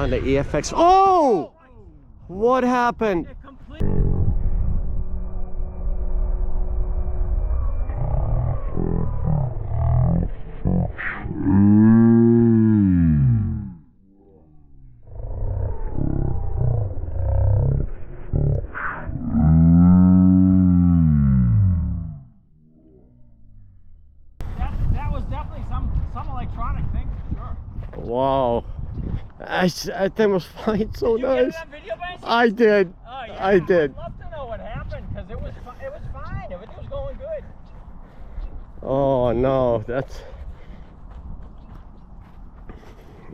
on the EFX. Oh! What happened? That was definitely some electronic thing for sure. Wow. That thing was flying so Did you get nice. it on video, Benji? I did. Oh, yeah. I did. I'd love to know what happened because it was fine. Everything was going good. Oh no, that's.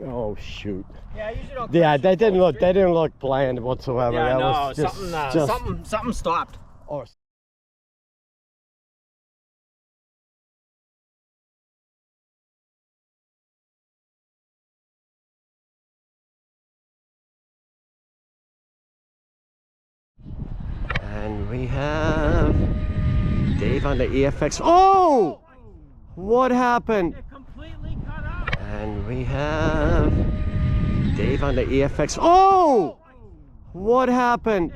Oh shoot. Yeah, I usually don't. Yeah, they didn't look planned whatsoever. Yeah, that no, was just, something stopped. Oh. And we have Dave on the EFX. Oh! What happened? It completely cut out. And we have Dave on the EFX. Oh! What happened?